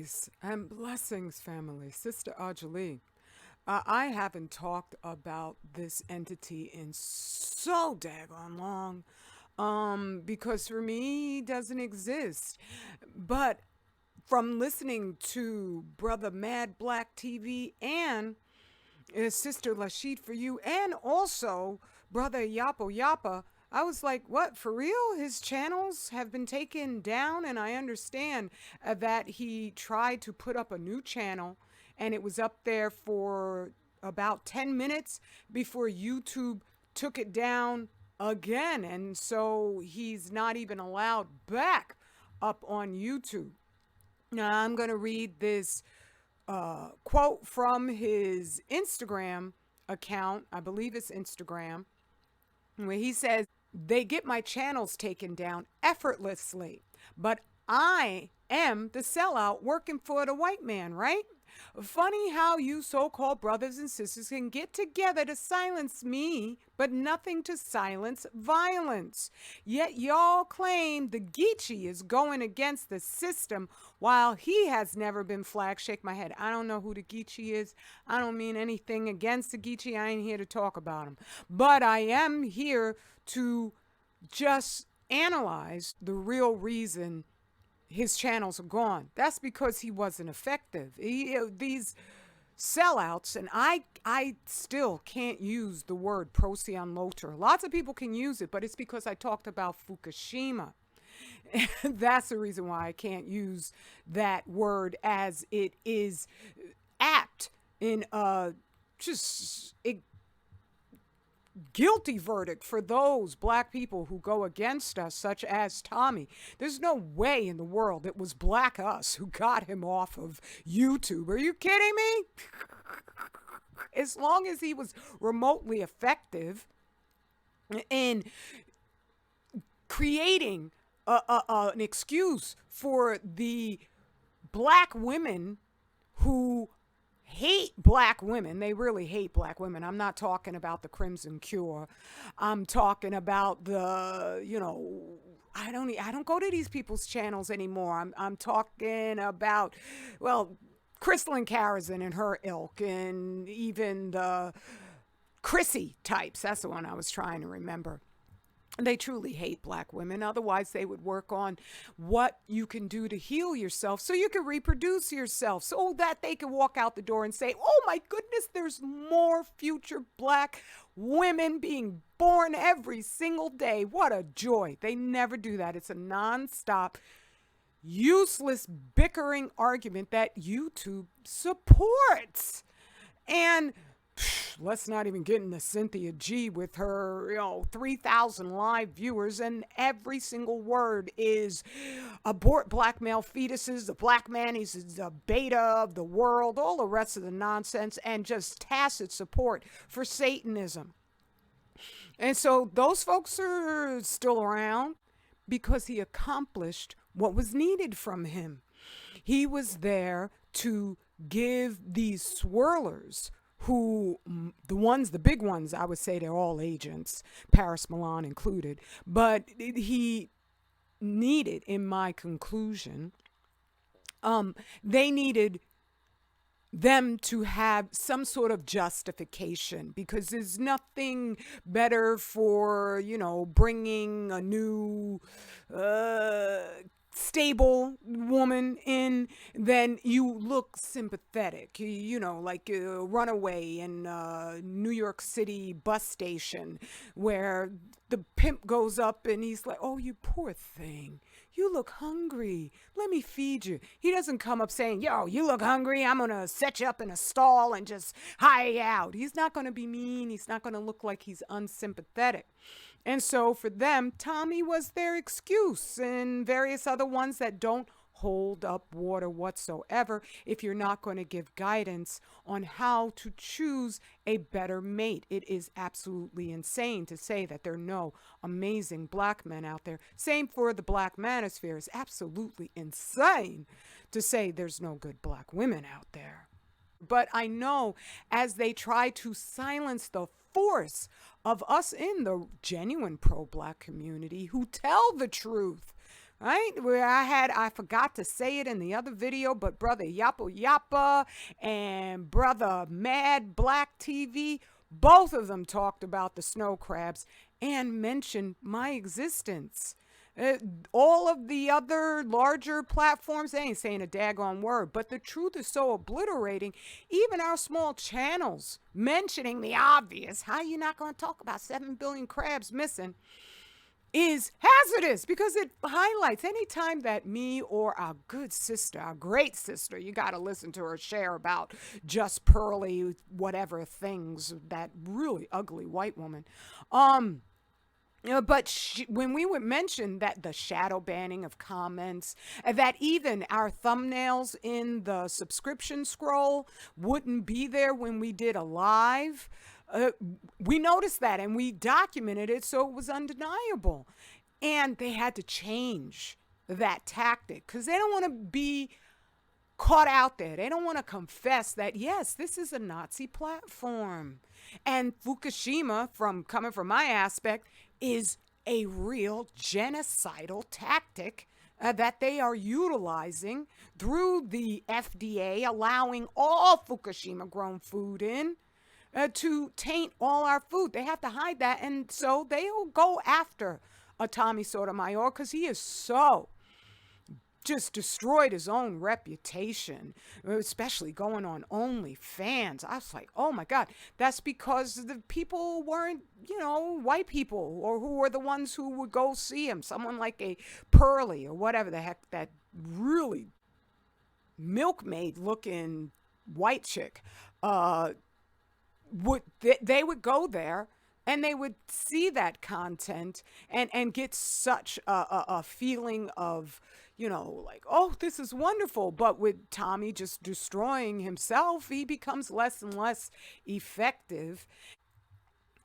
Grace and blessings, family. Sister Ajali. I haven't talked about this entity in so daggone long, because for me, it doesn't exist. But from listening to Brother Mad Black TV and Sister Lashid for you, and also Brother Yapo Yapa, I was like, what, for real? His channels have been taken down? And I understand that he tried to put up a new channel and it was up there for about 10 minutes before YouTube took it down again. And so he's not even allowed back up on YouTube. Now, I'm going to read this quote from his Instagram account. I believe it's Instagram, where he says, they get my channels taken down effortlessly, but I am the sellout working for the white man, right? Funny how you so-called brothers and sisters can get together to silence me, but nothing to silence violence. Yet y'all claim the Geechee is going against the system while he has never been flagged. Shake my head. I don't know who the Geechee is. I don't mean anything against the Geechee. I ain't here to talk about him. But I am here to just analyze the real reason his channels are gone. That's because he wasn't effective. These sellouts, and I still can't use the word Procyon Loter. Lots of people can use it, but it's because I talked about Fukushima. That's the reason why I can't use that word, as it is apt in just guilty verdict for those black people who go against us, such as Tommy. There's no way in the world it was Black Us who got him off of YouTube. Are you kidding me? As long as he was remotely effective in creating an excuse for the black women who hate black women. They really hate black women. I'm not talking about the Crimson Cure. I'm talking about the, I don't go to these people's channels anymore. I'm talking about, well, Crystalline Karazin and her ilk, and even the Chrissy types. That's the one I was trying to remember. They truly hate black women. Otherwise, they would work on what you can do to heal yourself so you can reproduce yourself, so that they can walk out the door and say, oh my goodness, there's more future black women being born every single day. What a joy. They never do that. It's a nonstop, useless, bickering argument that YouTube supports. And let's not even get into Cynthia G with her, 3,000 live viewers, and every single word is abort black male fetuses, the black man is the beta of the world, all the rest of the nonsense, and just tacit support for Satanism. And so those folks are still around because he accomplished what was needed from him. He was there to give these swirlers, who, the big ones, I would say they're all agents, Paris Milan included, but he needed, in my conclusion, they needed them to have some sort of justification, because there's nothing better for, bringing a new stable woman in, then you look sympathetic, like a runaway in a New York City bus station where the pimp goes up and he's like, oh, you poor thing, you look hungry, let me feed you. He doesn't come up saying, yo, you look hungry, I'm gonna set you up in a stall and just hire you out. He's not gonna be mean. He's not gonna look like he's unsympathetic. And so for them, Tommy was their excuse, and various other ones that don't hold up water whatsoever if you're not going to give guidance on how to choose a better mate. It is absolutely insane to say that there are no amazing black men out there. Same for the black manosphere. It's absolutely insane to say there's no good black women out there. But I know as they try to silence the force of us in the genuine pro-black community who tell the truth. right? Where I forgot to say it in the other video, but Brother Yappa Yappa and Brother Mad Black TV, both of them talked about the snow crabs and mentioned my existence. Uh, all of the other larger platforms, they ain't saying a daggone word. But the truth is so obliterating. Even our small channels mentioning the obvious. How you not going to talk about 7 billion crabs missing? Is hazardous because it highlights anytime that me or our good sister, our great sister, you got to listen to her share about just pearly whatever things, that really ugly white woman. But when we would mention that the shadow banning of comments, that even our thumbnails in the subscription scroll wouldn't be there when we did a live, we noticed that and we documented it so it was undeniable. And they had to change that tactic because they don't want to be caught out there. They don't want to confess that, yes, this is a Nazi platform. And Fukushima, coming from my aspect, is a real genocidal tactic that they are utilizing through the FDA, allowing all Fukushima grown food in to taint all our food. They have to hide that. And so they'll go after Tommy Sotomayor because he is so just destroyed his own reputation, especially going on OnlyFans. I was like, oh my God, that's because the people weren't, white people or who were the ones who would go see him. Someone like a Pearly or whatever the heck, that really milkmaid looking white chick, they would go there and they would see that content and get such a feeling of, like, oh, this is wonderful. But with Tommy just destroying himself, he becomes less and less effective.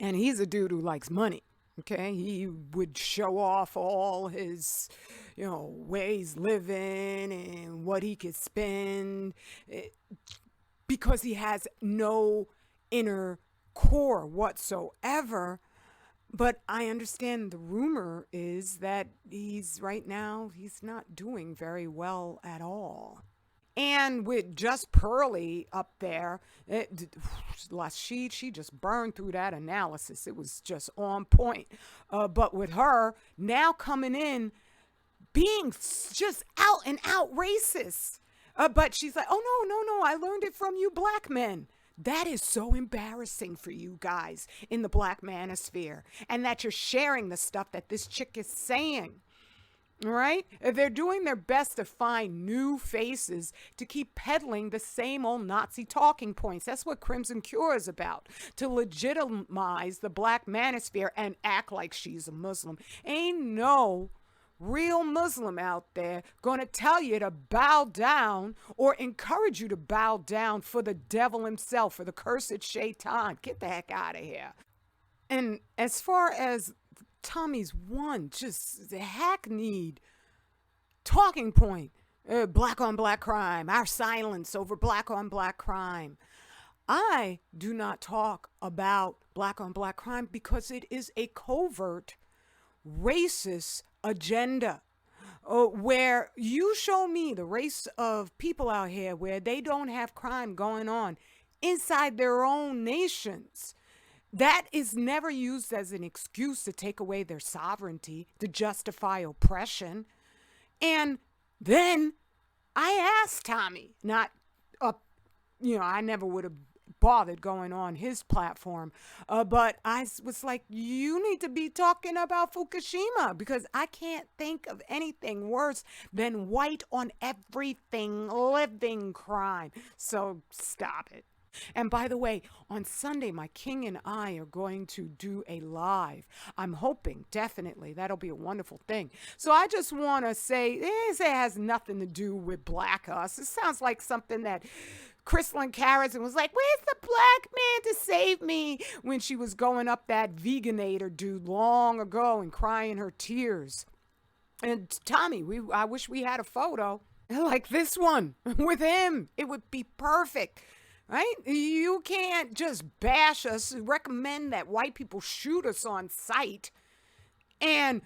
And he's a dude who likes money. Okay. He would show off all his, ways living and what he could spend because he has no inner core whatsoever. But I understand the rumor is that he's not doing very well at all. And with just Pearly up there, she just burned through that analysis. It was just on point. But with her now coming in, being just out and out racist. But she's like, oh, no, I learned it from you black men. That is so embarrassing for you guys in the black manosphere, and that you're sharing the stuff that this chick is saying. All right? They're doing their best to find new faces to keep peddling the same old Nazi talking points. That's what Crimson Cure is about, to legitimize the black manosphere and act like she's a Muslim. Ain't no real Muslim out there going to tell you to bow down or encourage you to bow down for the devil himself, for the cursed shaitan. Get the heck out of here. And as far as Tommy's one just the hackneyed talking point, black on black crime, our silence over black on black crime. I do not talk about black on black crime because it is a covert racist agenda. Where you show me the race of people out here where they don't have crime going on inside their own nations. That is never used as an excuse to take away their sovereignty, to justify oppression. And then I asked Tommy, I never would have bothered going on his platform. But I was like, you need to be talking about Fukushima because I can't think of anything worse than white on everything living crime. So stop it. And by the way, on Sunday, my king and I are going to do a live. I'm hoping, definitely, that'll be a wonderful thing. So I just want to say, it has nothing to do with Black Us. It sounds like something that Crystalline Carrison was like, where's the black man to save me? When she was going up that veganator dude long ago and crying her tears. And Tommy, I wish we had a photo like this one with him. It would be perfect. Right? You can't just bash us, recommend that white people shoot us on sight, and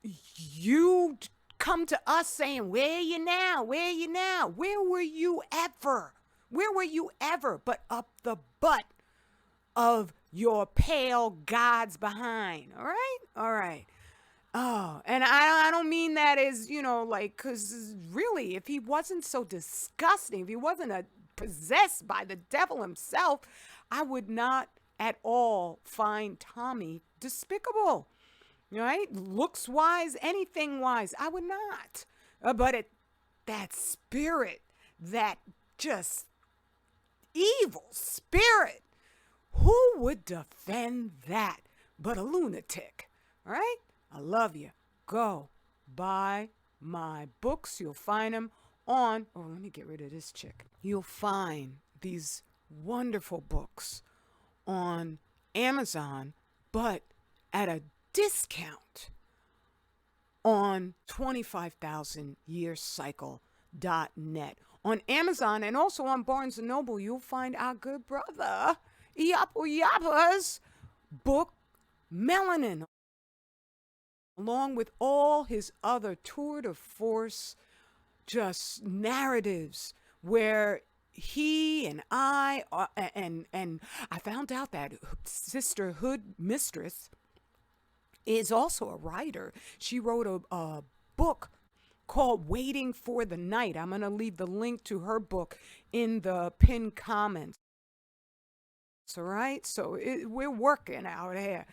you come to us saying, where are you now? Where are you now? Where were you ever? Where were you ever but up the butt of your pale gods behind? All right? All right. Oh, and I don't mean that as, like, because really, if he wasn't so disgusting, if he wasn't possessed by the devil himself, I would not at all find Tommy despicable, right? Looks wise, anything wise, I would not. But that spirit, that just evil spirit, who would defend that but a lunatic, all right? I love you. Go buy my books. You'll find them on, let me get rid of this chick. You'll find these wonderful books on Amazon, but at a discount on 25,000yearcycle.net. On Amazon and also on Barnes & Noble, you'll find our good brother, Yappa's book, Melanin, along with all his other tour de force just narratives where he and I and I found out that Sisterhood Mistress is also a writer. She wrote a book called Waiting for the Night. I'm going to leave the link to her book in the pinned comments. All right? So we're working out here.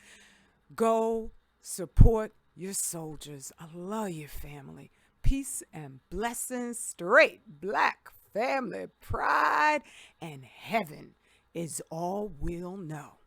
Go support your soldiers. I love you, family. Peace and blessings. Straight black family pride and heaven is all we'll know.